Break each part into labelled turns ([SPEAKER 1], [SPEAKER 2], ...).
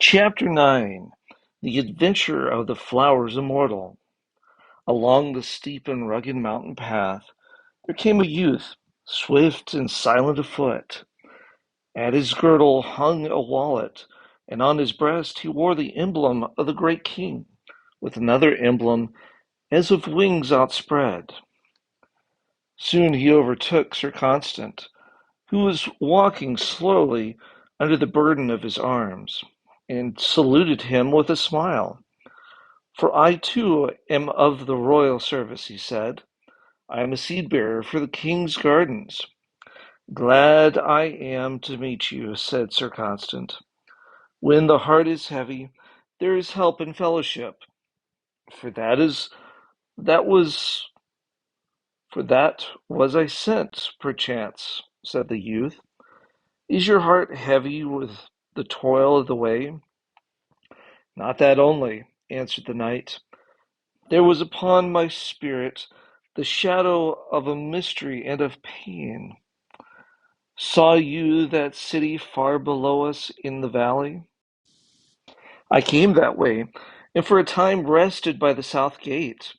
[SPEAKER 1] Chapter 9 The Adventure of the Flowers Immortal. Along the steep and rugged mountain path there came a youth, swift and silent of foot. At his girdle hung a wallet, and on his breast he wore the emblem of the great king, with another emblem as of wings outspread. Soon he overtook Sir Constant, who was walking slowly under the burden of his arms, and saluted him with a smile. "For I too am of the royal service," he said. "I am a seed bearer for the king's gardens." "Glad I am to meet you," said Sir Constant. "When the heart is heavy, there is help in fellowship. For that was for that was I sent, perchance," said the youth. "Is your heart heavy with the toil of the way?" "Not that only," answered the knight. "There was upon my spirit the shadow of a mystery and of pain. Saw you that city far below us in the valley? I came that way, and for a time rested by the south gate.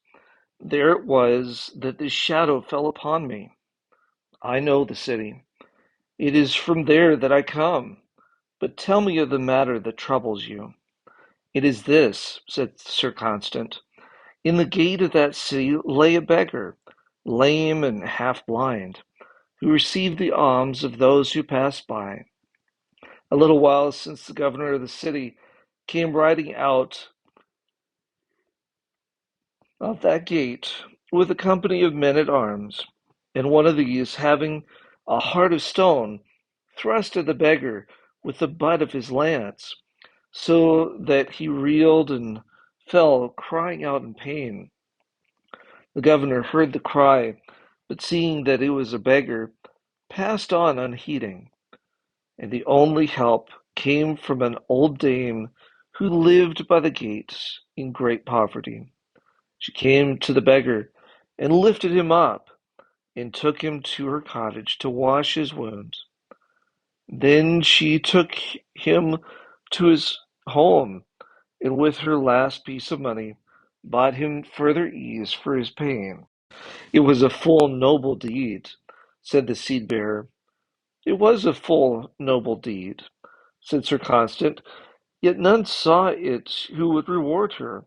[SPEAKER 1] There it was that this shadow fell upon me. I know the city. It is from there that I come. But tell me of the matter that troubles you." "It is this," said Sir Constant. "In the gate of that city lay a beggar, lame and half blind, who received the alms of those who passed by. A little while since the governor of the city came riding out of that gate with a company of men at arms, and one of these, having a heart of stone, thrust at the beggar with the butt of his lance, so that he reeled and fell, crying out in pain. The governor heard the cry, but seeing that it was a beggar, passed on unheeding, and the only help came from an old dame who lived by the gates in great poverty. She came to the beggar and lifted him up, and took him to her cottage to wash his wounds. Then she took him to his home, and with her last piece of money bought him further ease for his pain. "It was a full noble deed," said the seed bearer. "It was a full noble deed," said Sir Constant, "yet none saw it who would reward her.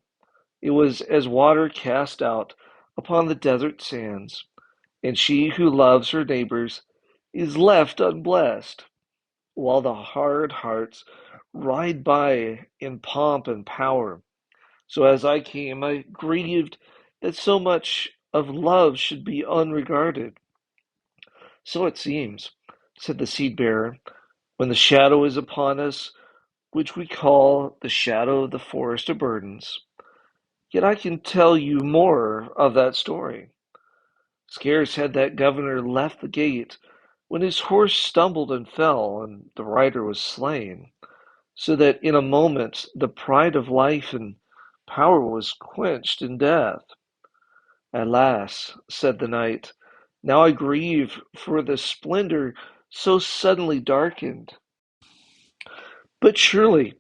[SPEAKER 1] It was as water cast out upon the desert sands, and she who loves her neighbors is left unblessed, while the hard hearts ride by in pomp and power. So as I came, I grieved that so much of love should be unregarded." "So it seems," said the seed bearer, "when the shadow is upon us, which we call the shadow of the forest of burdens. Yet I can tell you more of that story. Scarce had that governor left the gate when his horse stumbled and fell, and the rider was slain, so that in a moment the pride of life and power was quenched in death. Alas," said the knight, "now I grieve for the splendor so suddenly darkened. But surely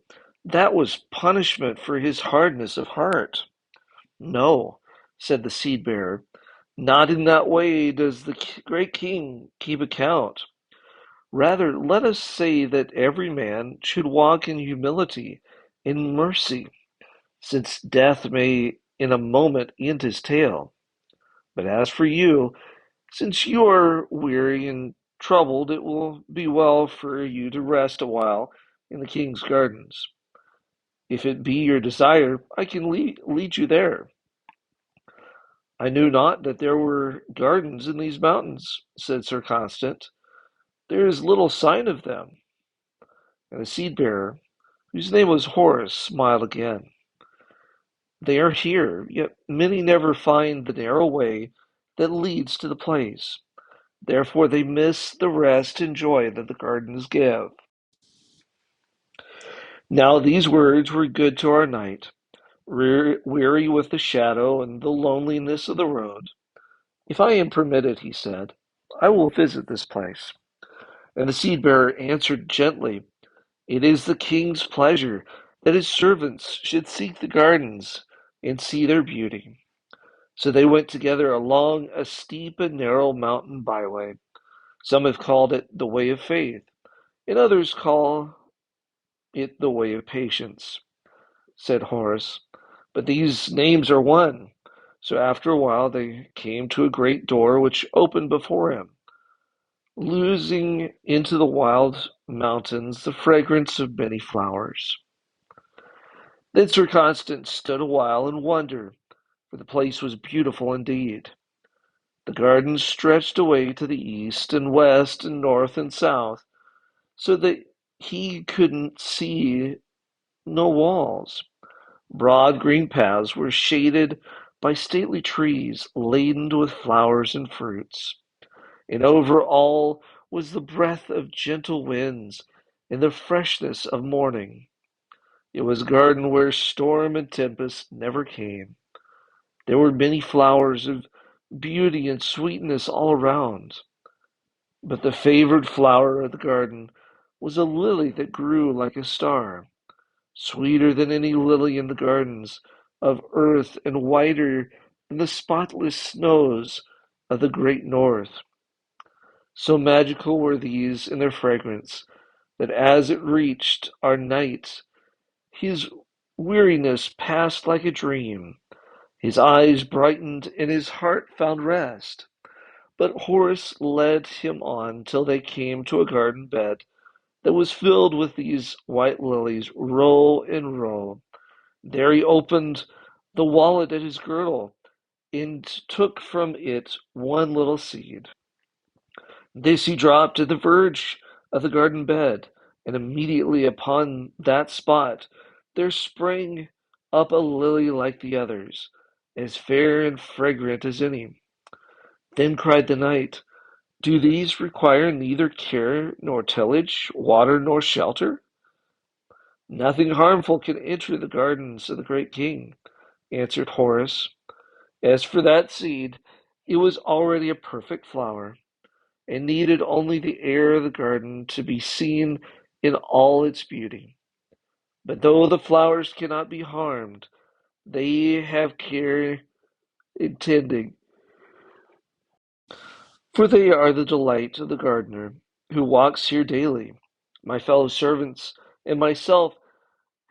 [SPEAKER 1] that was punishment for his hardness of heart." "No," said the seed bearer, "not in that way does the great king keep account. Rather, let us say that every man should walk in humility and mercy, since death may in a moment end his tale. But as for you, since you are weary and troubled, it will be well for you to rest a while in the king's gardens. If it be your desire, I can lead you there." "I knew not that there were gardens in these mountains," said Sir Constant. "There is little sign of them." And the seed bearer, whose name was Horace, smiled again. "They are here, yet many never find the narrow way that leads to the place. Therefore they miss the rest and joy that the gardens give." Now these words were good to our knight, weary with the shadow and the loneliness of the road. "If I am permitted," he said, "I will visit this place." And the seed bearer answered gently, "It is the king's pleasure that his servants should seek the gardens and see their beauty. So they went together along a steep and narrow mountain byway. Some have called it the way of faith, and others call it the way of patience, said Horace. But these names are one. So after a while they came to a great door which opened before him, losing into the wild mountains the fragrance of many flowers. Then Sir Constans stood awhile in wonder, for the place was beautiful indeed. The gardens stretched away to the east and west and north and south, so that he couldn't see no walls. Broad green paths were shaded by stately trees laden with flowers and fruits, and over all was the breath of gentle winds and the freshness of morning. It was a garden where storm and tempest never came. There were many flowers of beauty and sweetness all around, but the favored flower of the garden was a lily that grew like a star, sweeter than any lily in the gardens of earth and whiter than the spotless snows of the great north. So magical were these in their fragrance that as it reached our knight, his weariness passed like a dream. His eyes brightened and his heart found rest. But Horace led him on till they came to a garden bed that was filled with these white lilies, row in row. There he opened the wallet at his girdle and took from it one little seed. This he dropped at the verge of the garden bed, and immediately upon that spot there sprang up a lily like the others, as fair and fragrant as any. Then cried the knight, "Do these require neither care nor tillage, water nor shelter?" "Nothing harmful can enter the gardens of the great king," answered Horace. "As for that seed, it was already a perfect flower, and needed only the air of the garden to be seen in all its beauty. But though the flowers cannot be harmed, they have care in tending, for they are the delight of the gardener, who walks here daily. My fellow servants and myself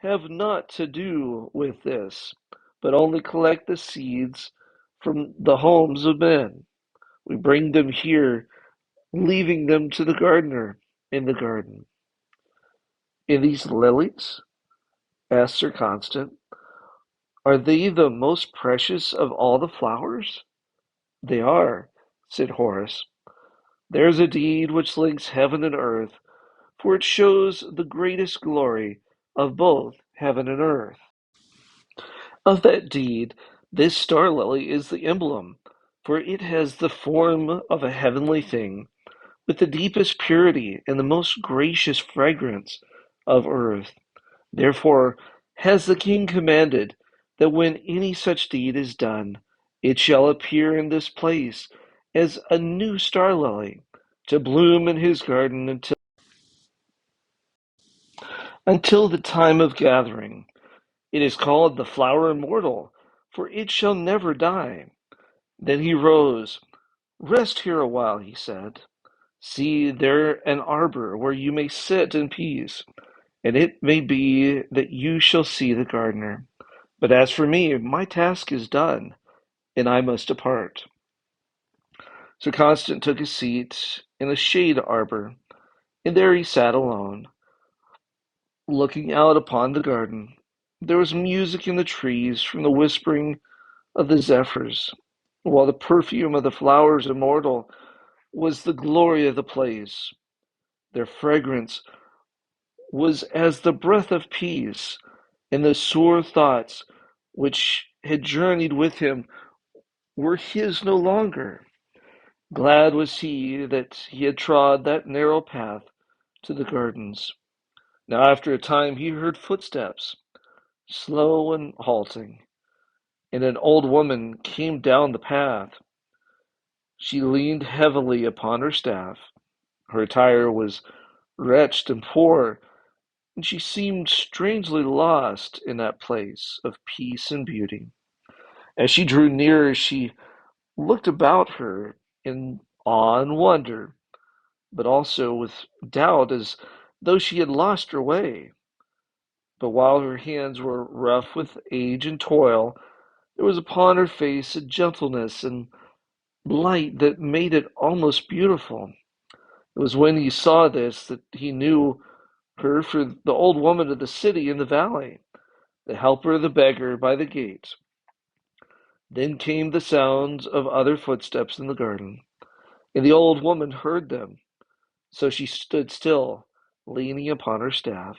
[SPEAKER 1] have naught to do with this, but only collect the seeds from the homes of men. We bring them here, leaving them to the gardener in the garden." "And these lilies?" asked Sir Constant. "Are they the most precious of all the flowers?" "They are," said Horace. "There is a deed which links heaven and earth, for it shows the greatest glory of both heaven and earth. Of that deed, this star lily is the emblem, for it has the form of a heavenly thing, with the deepest purity and the most gracious fragrance of earth. Therefore has the king commanded that when any such deed is done, it shall appear in this place as a new star lily, to bloom in his garden until the time of gathering. It is called the flower immortal, for it shall never die." Then he rose. "Rest here a while," he said. "See there an arbor where you may sit in peace, and it may be that you shall see the gardener. But as for me, my task is done, and I must depart." Sir Constant took his seat in a shade arbor, and there he sat alone, looking out upon the garden. There was music in the trees from the whispering of the zephyrs, while the perfume of the flowers immortal was the glory of the place. Their fragrance was as the breath of peace, and the sore thoughts which had journeyed with him were his no longer. Glad was he that he had trod that narrow path to the gardens. Now after a time he heard footsteps, slow and halting, and an old woman came down the path. She leaned heavily upon her staff. Her attire was wretched and poor, and she seemed strangely lost in that place of peace and beauty. As she drew nearer, she looked about her in awe and wonder, but also with doubt, as though she had lost her way. But while her hands were rough with age and toil, there was upon her face a gentleness and light that made it almost beautiful. It was when he saw this that he knew her for the old woman of the city in the valley, the helper of the beggar by the gate. Then came the sounds of other footsteps in the garden, and the old woman heard them. So she stood still, leaning upon her staff,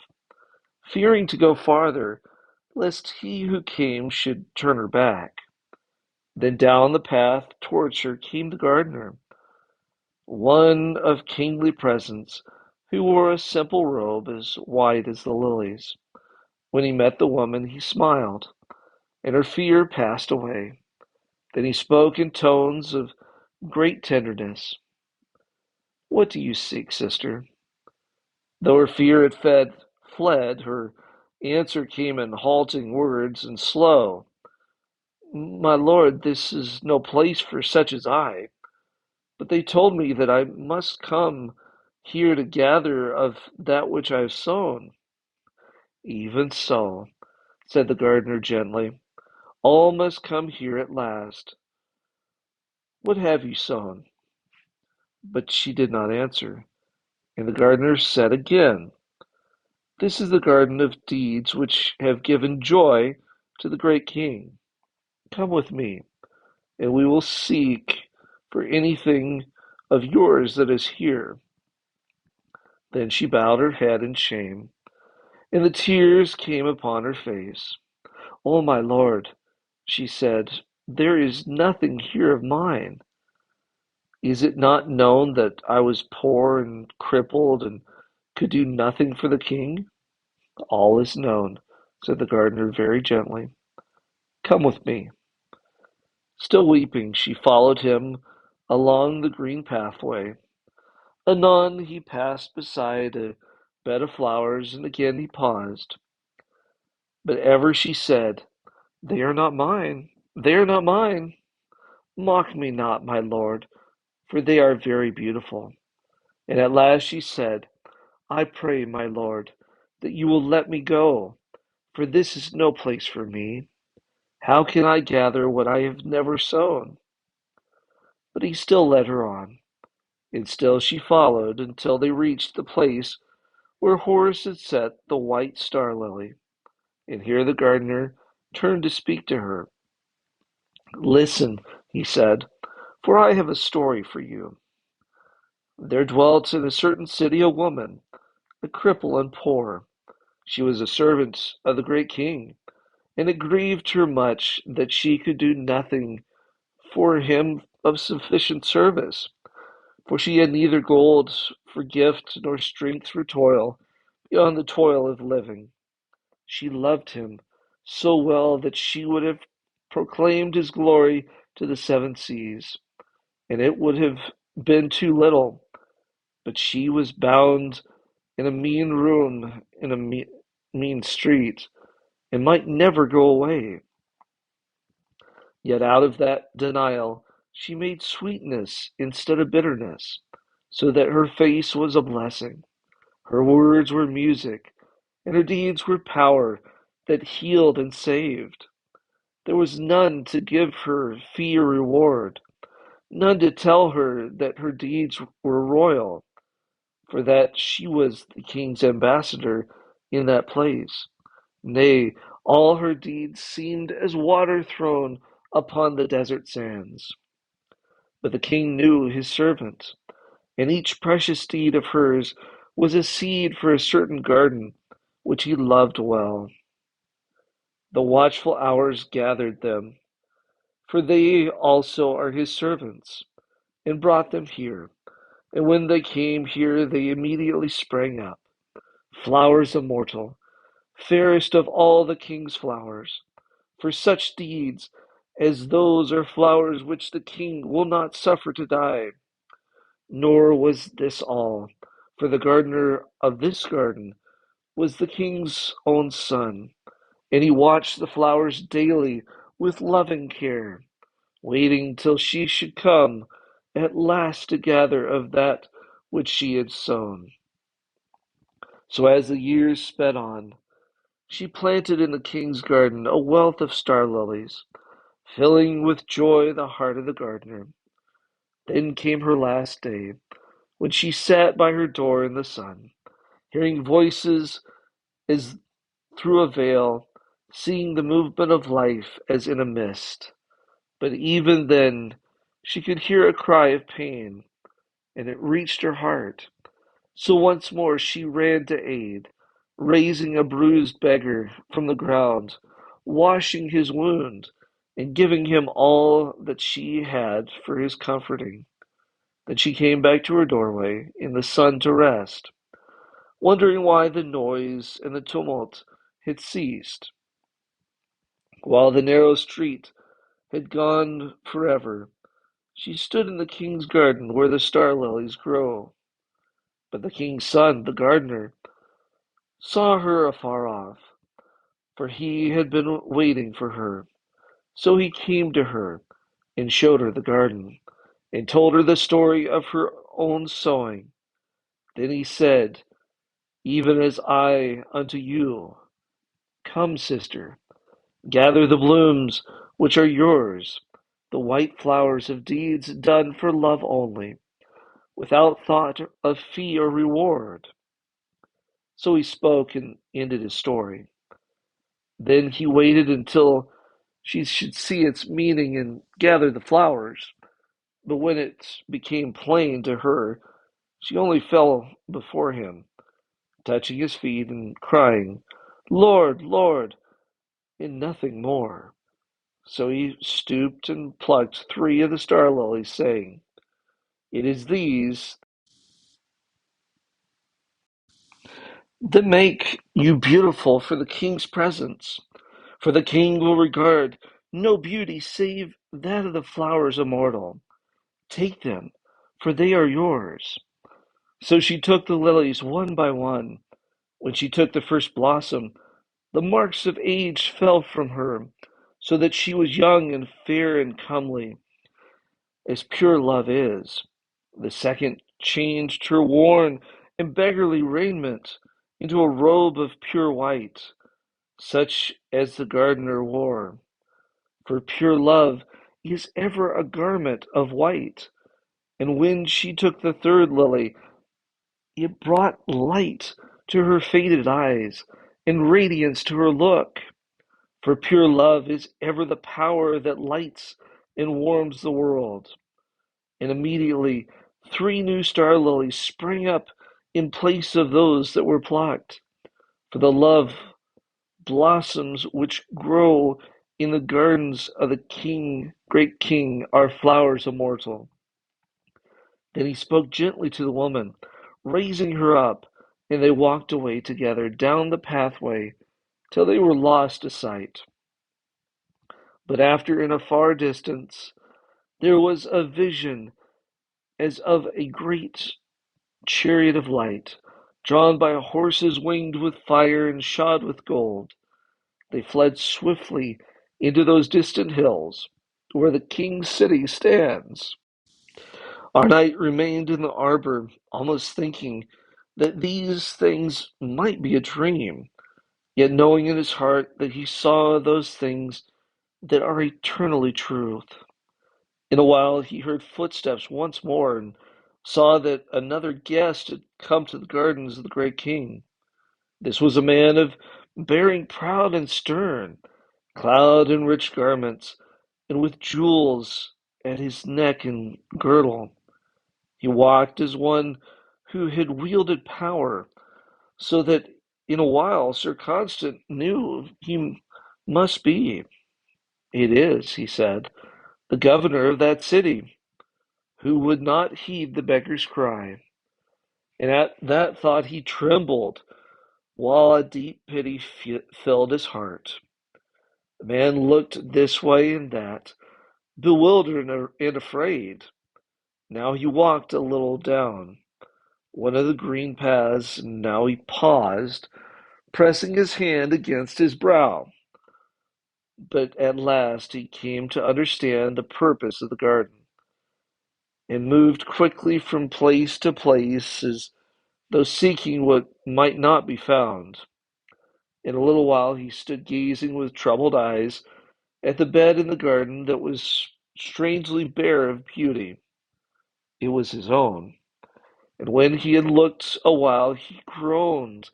[SPEAKER 1] fearing to go farther, lest he who came should turn her back. Then down the path towards her came the gardener, one of kingly presence, who wore a simple robe as white as the lilies. When he met the woman, he smiled, and her fear passed away. Then he spoke in tones of great tenderness. What do you seek, sister? Though her fear had fled, her answer came in halting words and slow. My lord, this is no place for such as I, but they told me that I must come here to gather of that which I have sown. Even so, said the gardener gently, all must come here at last. What have you sown? But she did not answer, and the gardener said again, this is the garden of deeds which have given joy to the great king. Come with me, and we will seek for anything of yours that is here. Then she bowed her head in shame, and the tears came upon her face. Oh, my lord, she said, there is nothing here of mine. Is it not known that I was poor and crippled and could do nothing for the king? All is known, said the gardener very gently. Come with me. Still weeping, she followed him along the green pathway. Anon he passed beside a bed of flowers, and again he paused. But ever she said, they are not mine, they are not mine. Mock me not, my lord, for they are very beautiful. And at last she said, I pray, my lord, that you will let me go, for this is no place for me. How can I gather what I have never sown? But he still led her on, and still she followed until they reached the place where Horace had set the white star lily. And here the gardener turned to speak to her. Listen, he said, for I have a story for you. There dwelt in a certain city a woman, a cripple and poor. She was a servant of the great king, and it grieved her much that she could do nothing for him of sufficient service, for she had neither gold for gift nor strength for toil beyond the toil of living. She loved him so well that she would have proclaimed his glory to the seven seas, and it would have been too little. But she was bound in a mean room in a mean street, and might never go away. Yet out of that denial she made sweetness instead of bitterness, so that her face was a blessing, her words were music, and her deeds were power that healed and saved. There was none to give her fee or reward, none to tell her that her deeds were royal, for that she was the king's ambassador in that place. Nay, all her deeds seemed as water thrown upon the desert sands. But the king knew his servant, and each precious deed of hers was a seed for a certain garden which he loved well. The watchful hours gathered them, for they also are his servants, and brought them here. And when they came here, they immediately sprang up, flowers immortal, fairest of all the king's flowers. For such deeds as those are flowers which the king will not suffer to die. Nor was this all, for the gardener of this garden was the king's own son, and he watched the flowers daily with loving care, waiting till she should come at last to gather of that which she had sown. So as the years sped on, she planted in the king's garden a wealth of star lilies, filling with joy the heart of the gardener. Then came her last day, when she sat by her door in the sun, hearing voices as through a veil, seeing the movement of life as in a mist. But even then she could hear a cry of pain, and it reached her heart. So once more she ran to aid, raising a bruised beggar from the ground, washing his wound, and giving him all that she had for his comforting. Then she came back to her doorway in the sun to rest, wondering why the noise and the tumult had ceased, while the narrow street had gone forever. She stood in the king's garden where the star lilies grow. But the king's son, the gardener, saw her afar off, for he had been waiting for her. So he came to her and showed her the garden, and told her the story of her own sowing. Then he said, even as I unto you, come, sister, gather the blooms which are yours, the white flowers of deeds done for love only, without thought of fee or reward. So he spoke and ended his story. Then he waited until she should see its meaning and gather the flowers. But when it became plain to her, she only fell before him, touching his feet and crying, Lord, Lord, and nothing more. So he stooped and plucked 3 of the star lilies, saying, it is these that make you beautiful for the king's presence. For the king will regard no beauty save that of the flowers immortal. Take them, for they are yours. So she took the lilies one by one. When she took the first blossom, the marks of age fell from her, so that she was young and fair and comely, as pure love is. The second changed her worn and beggarly raiment into a robe of pure white, such as the gardener wore. For pure love is ever a garment of white. And when she took the third lily, it brought light to her faded eyes and radiance to her look. For pure love is ever the power that lights and warms the world. And immediately 3 new star lilies sprang up in place of those that were plucked. For the love blossoms which grow in the gardens of the King, great King, are flowers immortal. Then he spoke gently to the woman, raising her up, and they walked away together down the pathway till they were lost to sight. But after, in a far distance, there was a vision as of a great chariot of light, drawn by horses winged with fire and shod with gold. They fled swiftly into those distant hills where the king's city stands. Our knight remained in the arbor, almost thinking that these things might be a dream, yet knowing in his heart that he saw those things that are eternally truth. In a while he heard footsteps once more, and saw that another guest had come to the gardens of the great king. This was a man of bearing proud and stern, clad in rich garments, and with jewels at his neck and girdle. He walked as one who had wielded power, so that in a while Sir Constant knew he must be. It is, he said, the governor of that city, who would not heed the beggar's cry. And at that thought he trembled, while a deep pity filled his heart. The man looked this way and that, bewildered and afraid. Now he walked a little down one of the green paths, and now he paused, pressing his hand against his brow. But at last he came to understand the purpose of the garden, and moved quickly from place to place as though seeking what might not be found. In a little while he stood gazing with troubled eyes at the bed in the garden that was strangely bare of beauty. It was his own. And when he had looked a while, he groaned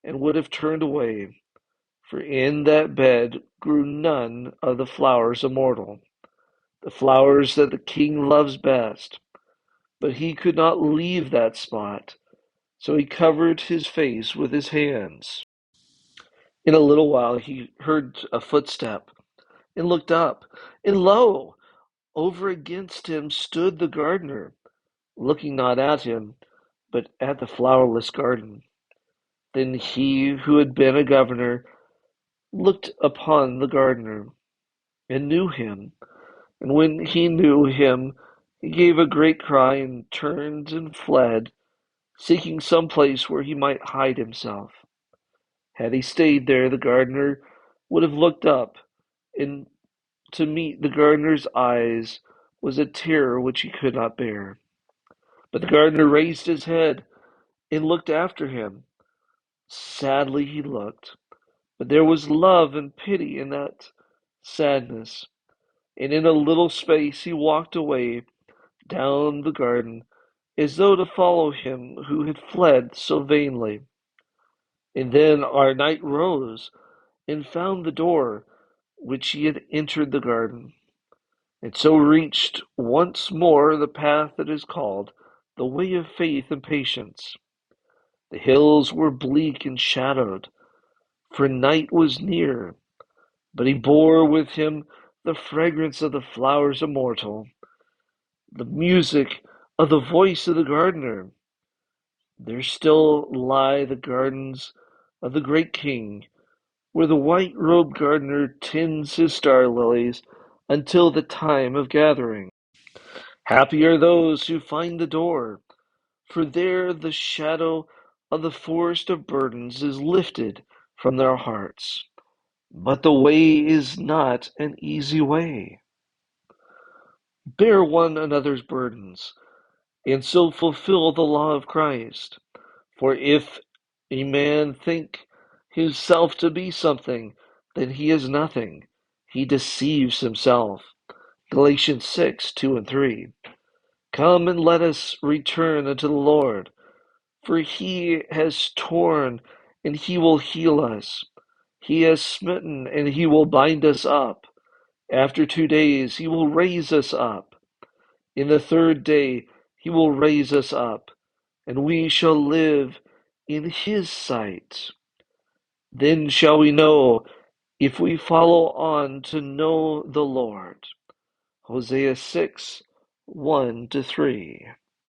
[SPEAKER 1] and would have turned away, for in that bed grew none of the flowers immortal, the flowers that the king loves best. But he could not leave that spot, so he covered his face with his hands. In a little while he heard a footstep, and looked up, and lo! Over against him stood the gardener, looking not at him, but at the flowerless garden. Then he who had been a governor looked upon the gardener, and knew him. And when he knew him, he gave a great cry, and turned and fled, seeking some place where he might hide himself. Had he stayed there, the gardener would have looked up, and to meet the gardener's eyes was a terror which he could not bear. But the gardener raised his head and looked after him. Sadly he looked, but there was love and pity in that sadness, and in a little space he walked away down the garden, as though to follow him who had fled so vainly. And then our knight rose and found the door which he had entered the garden, and so reached once more the path that is called the way of faith and patience. The hills were bleak and shadowed, for night was near, but he bore with him the fragrance of the flowers immortal, the music of the voice of the gardener. There still lie the gardens of the great king, where the white-robed gardener tends his star lilies until the time of gathering. Happy are those who find the door, for there the shadow of the forest of burdens is lifted from their hearts. But the way is not an easy way. Bear one another's burdens, and so fulfill the law of Christ. For if a man think himself to be something, then he is nothing. He deceives himself. Galatians 6:2 and 3. Come and let us return unto the Lord, for he has torn and he will heal us. He has smitten and he will bind us up. After 2 days he will raise us up. In the third day he will raise us up, and we shall live in his sight. Then shall we know if we follow on to know the Lord. Hosea 6:1-3.